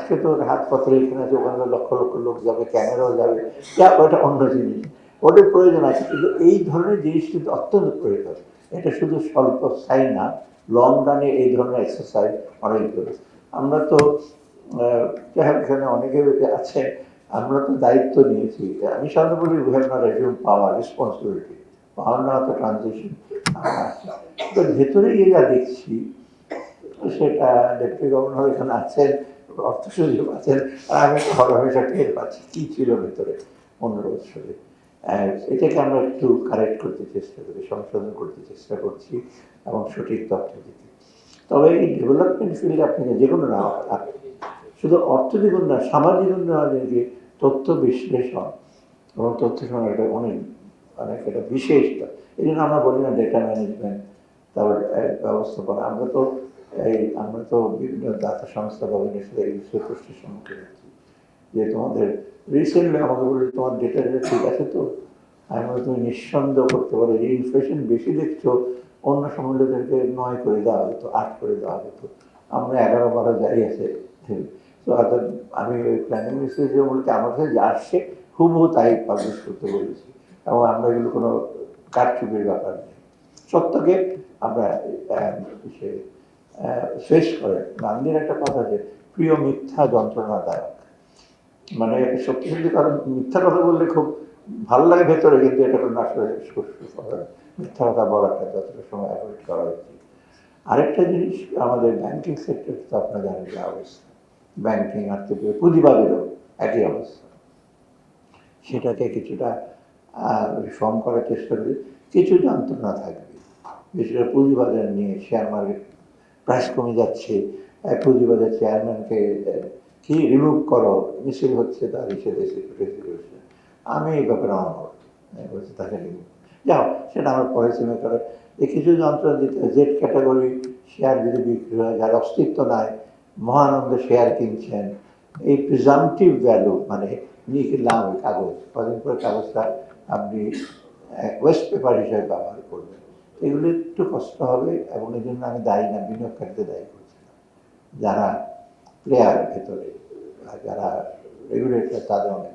আজকে তো হাতপত্রে এখানে আছে, ওখানে লক্ষ লক্ষ লোক যাবে, ক্যামেরাও যাবে, ওটা অন্য জিনিস, ওটার প্রয়োজন আছে, কিন্তু এই ধরনের জিনিস কিন্তু অত্যন্ত প্রয়োজন। এটা শুধু স্বল্প স্থায়ী না, লং রানে এই ধরনের এক্সারসাইজ অনেক জরুরি। আমরা তো এখানে অনেকে আছে, আমরা তো দায়িত্ব নিয়েছি। আমি সাধারণত বলি we have not assume power, responsibility. Power না তো ট্রানজিশন তো ভেতরে গিয়ে যা দেখছি, সেটা ডেপুটি গভর্নর এখানে আছেন, অর্থ সচিব আছেন, আর আমি হরহামেশা টের পাচ্ছি কী ছিল ভেতরে 15 বছরে। এটাকে আমরা একটু কারেক্ট করতে চেষ্টা করি, সংশোধন করতে চেষ্টা করছি এবং সঠিক তথ্য দিতে। তবে এই ডেভেলপমেন্ট ফিল্ডে আপনাকে যে কোনো না শুধু অর্থনৈতিক উন্নয়ন, সামাজিক উন্নয়নের যে তথ্য বিশ্লেষণ এবং তথ্য সংগ্রহ অনেক অনেক এটা বিশেষ। এই জন্য আমরা বলি না ডেটা ম্যানেজমেন্ট, তারপর ব্যবস্থাপনা। আমরা তো বিভিন্ন দাতা সংস্থা গভর্নমেন্টের সাথে এই বিষয়ে প্রশ্নের সম্মুখীন হচ্ছি যে তোমাদের রিসেন্টলি আমাকে বলি তোমার ডেটা ঠিক আছে তো। আমি বলি তুমি নিঃসন্দেহ করতে পারো যে ইনফ্লেশন বেশি দেখছো, অন্য সম্মিলদেরকে 9 করে দেওয়া হতো, 8 করে দেওয়া হতো, আমরা 11-12 যাই আছে। তো অর্থাৎ আমি ওই প্ল্যানিং মিনিস্ট্রি বলতে আমার কাছে যা আসছে হুবহু তাই পাবলিশ করতে বলেছি, এবং আমরা এগুলো কোনো কারচুপির ব্যাপার নেই। সত্যকে আমরা শেষ করে। গান্ধীর একটা কথা যে প্রিয় মিথ্যা যন্ত্রণাদায়ক, মানে সত্যি সত্যি কারণ মিথ্যা কথা বললে খুব ভালো লাগে ভেতরে, কিন্তু এটা কোনো আসলে মিথ্যা কথা বলাটা যতটা সময় অ্যাভয়েড করা উচিত। আরেকটা জিনিস, আমাদের ব্যাংকিং সেক্টর তো আপনার জানেন যে অবস্থা, ব্যাংকিং আর্থিক পুঁজিবাদেরও একই অবস্থা। সেটাকে কিছুটা রিফর্ম করার চেষ্টা করি। কিছু যন্ত্রণা থাকবে, বিশেষ করে পুঁজিবাজার নিয়ে, শেয়ার মার্কেট প্রাইস কমে যাচ্ছে, পুঁজিবাজার চেয়ারম্যানকে কি রিমুভ করো, মিছিল হচ্ছে, তার হিসেবে হচ্ছে। আমি এই ব্যাপারে অনড়, বলছি তাকে রিমুভ যাও, সেটা আমার পরিচালনা করে। যে কিছু যন্ত্রণা দিতে জেড ক্যাটাগরি শেয়ার যদি বিক্রি হয়, যার অস্তিত্ব নাই, মহানন্দে শেয়ার কিনছেন, এই প্রিজামটিভ ভ্যালু মানে নিয়ে কিনলাম ওই কাগজ, কদিন পরে কাগজটা আপনি ওয়েস্ট পেপার হিসেবে ব্যবহার করবেন। এগুলো একটু কষ্ট হবে, এবং এই জন্য আমি দায়ী না, বিনিয়োগকারীদের দায়ী করছিলাম। যারা প্লেয়ার ভেতরে, যারা রেগুলেটর, তাদের অনেক